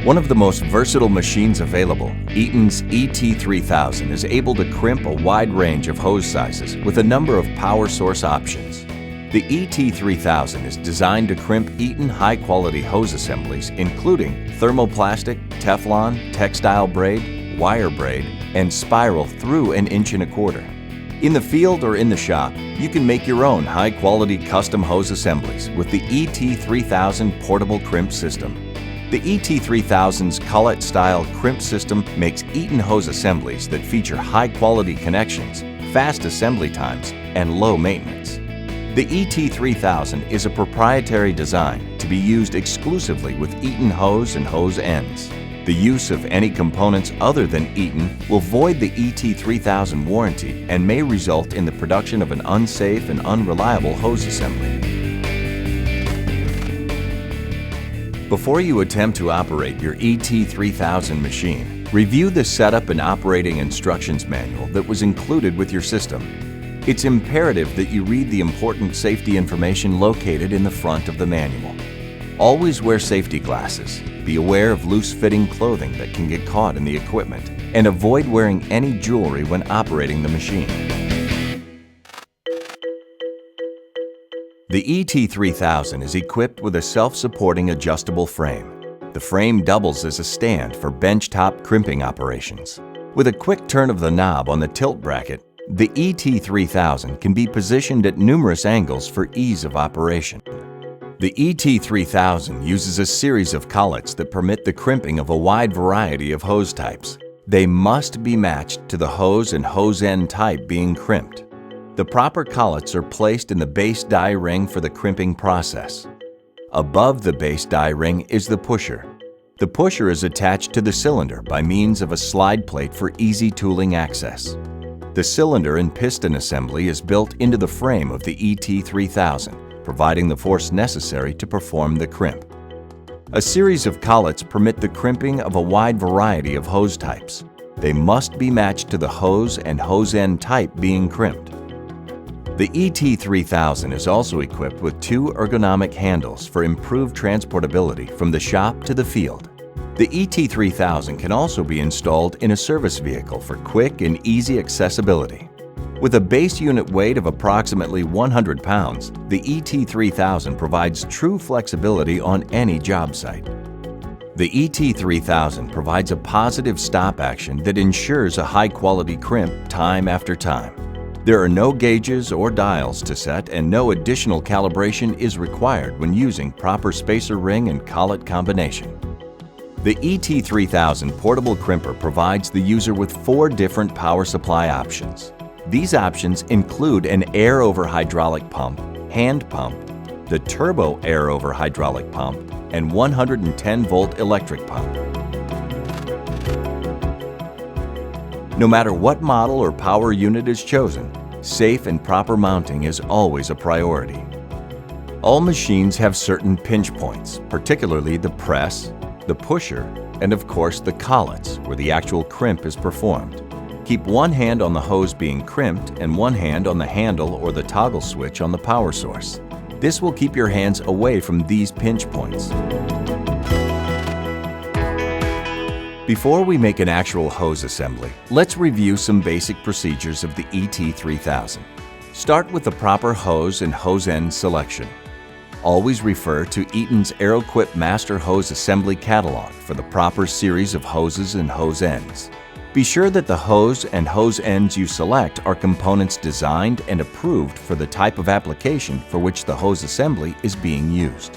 One of the most versatile machines available, Eaton's ET3000 is able to crimp a wide range of hose sizes with a number of power source options. The ET3000 is designed to crimp Eaton high-quality hose assemblies including thermoplastic, Teflon, textile braid, wire braid, and spiral through 1 1/4 inches. In the field or in the shop, you can make your own high-quality custom hose assemblies with the ET3000 portable crimp system. The ET3000's collet-style crimp system makes Eaton hose assemblies that feature high-quality connections, fast assembly times, and low maintenance. The ET3000 is a proprietary design to be used exclusively with Eaton hose and hose ends. The use of any components other than Eaton will void the ET3000 warranty and may result in the production of an unsafe and unreliable hose assembly. Before you attempt to operate your ET3000 machine, review the setup and operating instructions manual that was included with your system. It's imperative that you read the important safety information located in the front of the manual. Always wear safety glasses, be aware of loose-fitting clothing that can get caught in the equipment, and avoid wearing any jewelry when operating the machine. The ET3000 is equipped with a self-supporting adjustable frame. The frame doubles as a stand for benchtop crimping operations. With a quick turn of the knob on the tilt bracket, the ET3000 can be positioned at numerous angles for ease of operation. The ET3000 uses a series of collets that permit the crimping of a wide variety of hose types. They must be matched to the hose and hose end type being crimped. The proper collets are placed in the base die ring for the crimping process. Above the base die ring is the pusher. The pusher is attached to the cylinder by means of a slide plate for easy tooling access. The cylinder and piston assembly is built into the frame of the ET3000, providing the force necessary to perform the crimp. A series of collets permit the crimping of a wide variety of hose types. They must be matched to the hose and hose end type being crimped. The ET3000 is also equipped with 2 ergonomic handles for improved transportability from the shop to the field. The ET3000 can also be installed in a service vehicle for quick and easy accessibility. With a base unit weight of approximately 100 pounds, the ET3000 provides true flexibility on any job site. The ET3000 provides a positive stop action that ensures a high-quality crimp time after time. There are no gauges or dials to set, and no additional calibration is required when using proper spacer ring and collet combination. The ET3000 portable crimper provides the user with 4 different power supply options. These options include an air-over hydraulic pump, hand pump, the turbo air-over hydraulic pump, and 110-volt electric pump. No matter what model or power unit is chosen, safe and proper mounting is always a priority. All machines have certain pinch points, particularly the press, the pusher, and of course the collets, where the actual crimp is performed. Keep one hand on the hose being crimped and one hand on the handle or the toggle switch on the power source. This will keep your hands away from these pinch points. Before we make an actual hose assembly, let's review some basic procedures of the ET3000. Start with the proper hose and hose end selection. Always refer to Eaton's AeroQuip Master Hose Assembly Catalog for the proper series of hoses and hose ends. Be sure that the hose and hose ends you select are components designed and approved for the type of application for which the hose assembly is being used.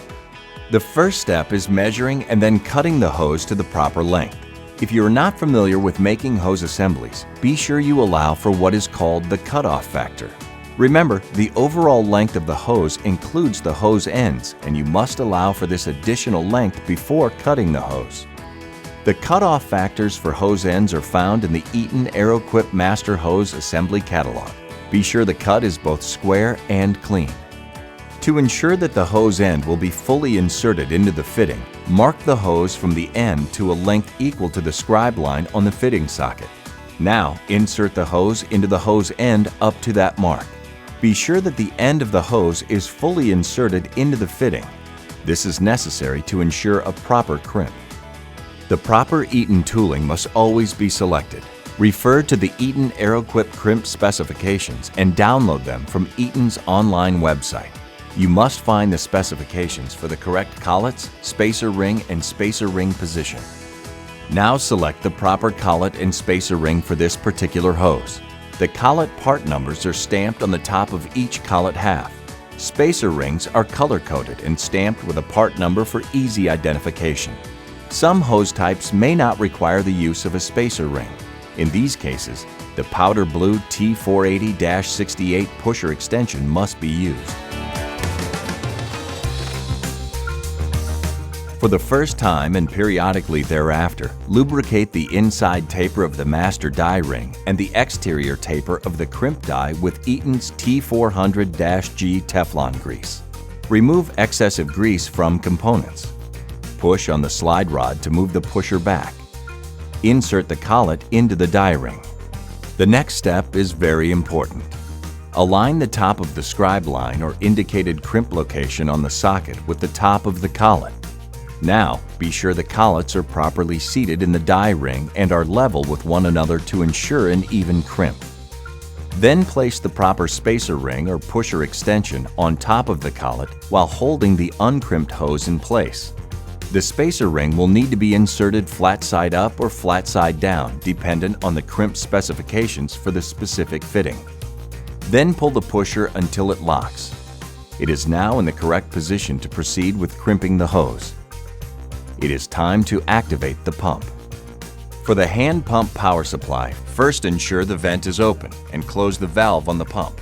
The first step is measuring and then cutting the hose to the proper length. If you are not familiar with making hose assemblies, be sure you allow for what is called the cutoff factor. Remember, the overall length of the hose includes the hose ends, and you must allow for this additional length before cutting the hose. The cutoff factors for hose ends are found in the Eaton AeroQuip Master Hose Assembly Catalog. Be sure the cut is both square and clean. To ensure that the hose end will be fully inserted into the fitting, mark the hose from the end to a length equal to the scribe line on the fitting socket. Now, insert the hose into the hose end up to that mark. Be sure that the end of the hose is fully inserted into the fitting. This is necessary to ensure a proper crimp. The proper Eaton tooling must always be selected. Refer to the Eaton AeroQuip crimp specifications and download them from Eaton's online website. You must find the specifications for the correct collets, spacer ring, and spacer ring position. Now select the proper collet and spacer ring for this particular hose. The collet part numbers are stamped on the top of each collet half. Spacer rings are color-coded and stamped with a part number for easy identification. Some hose types may not require the use of a spacer ring. In these cases, the powder blue T480-68 pusher extension must be used. For the first time and periodically thereafter, lubricate the inside taper of the master die ring and the exterior taper of the crimp die with Eaton's T400-G Teflon grease. Remove excessive grease from components. Push on the slide rod to move the pusher back. Insert the collet into the die ring. The next step is very important. Align the top of the scribe line or indicated crimp location on the socket with the top of the collet. Now, be sure the collets are properly seated in the die ring and are level with one another to ensure an even crimp. Then place the proper spacer ring or pusher extension on top of the collet while holding the uncrimped hose in place. The spacer ring will need to be inserted flat side up or flat side down, dependent on the crimp specifications for the specific fitting. Then pull the pusher until it locks. It is now in the correct position to proceed with crimping the hose. It is time to activate the pump. For the hand pump power supply, first ensure the vent is open and close the valve on the pump.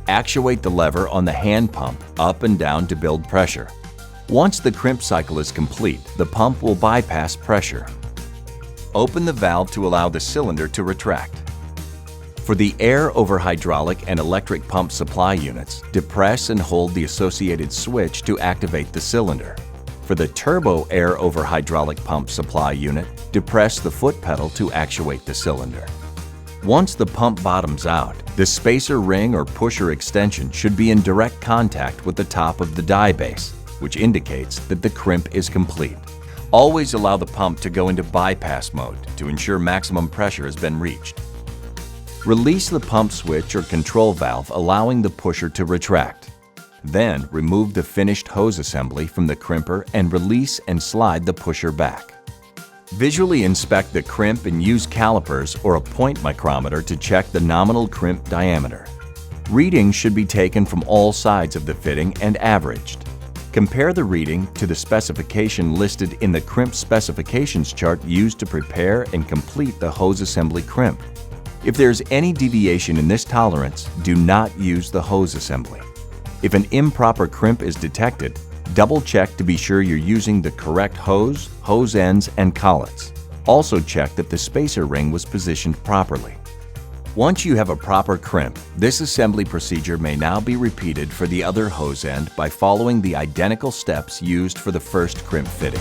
Actuate the lever on the hand pump up and down to build pressure. Once the crimp cycle is complete, the pump will bypass pressure. Open the valve to allow the cylinder to retract. For the air over hydraulic and electric pump supply units, depress and hold the associated switch to activate the cylinder. For the turbo air over hydraulic pump supply unit, depress the foot pedal to actuate the cylinder. Once the pump bottoms out, the spacer ring or pusher extension should be in direct contact with the top of the die base, which indicates that the crimp is complete. Always allow the pump to go into bypass mode to ensure maximum pressure has been reached. Release the pump switch or control valve, allowing the pusher to retract. Then, remove the finished hose assembly from the crimper and release and slide the pusher back. Visually inspect the crimp and use calipers or a point micrometer to check the nominal crimp diameter. Readings should be taken from all sides of the fitting and averaged. Compare the reading to the specification listed in the crimp specifications chart used to prepare and complete the hose assembly crimp. If there is any deviation in this tolerance, do not use the hose assembly. If an improper crimp is detected, double-check to be sure you're using the correct hose, hose ends, and collets. Also check that the spacer ring was positioned properly. Once you have a proper crimp, this assembly procedure may now be repeated for the other hose end by following the identical steps used for the first crimp fitting.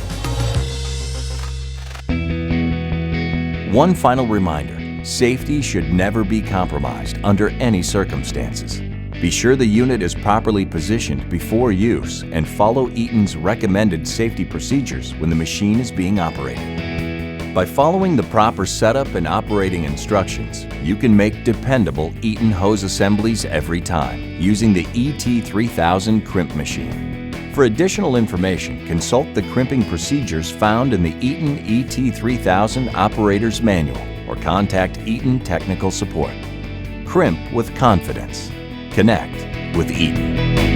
One final reminder, safety should never be compromised under any circumstances. Be sure the unit is properly positioned before use and follow Eaton's recommended safety procedures when the machine is being operated. By following the proper setup and operating instructions, you can make dependable Eaton hose assemblies every time using the ET3000 crimp machine. For additional information, consult the crimping procedures found in the Eaton ET3000 Operator's Manual or contact Eaton Technical Support. Crimp with confidence. Connect with Eaton.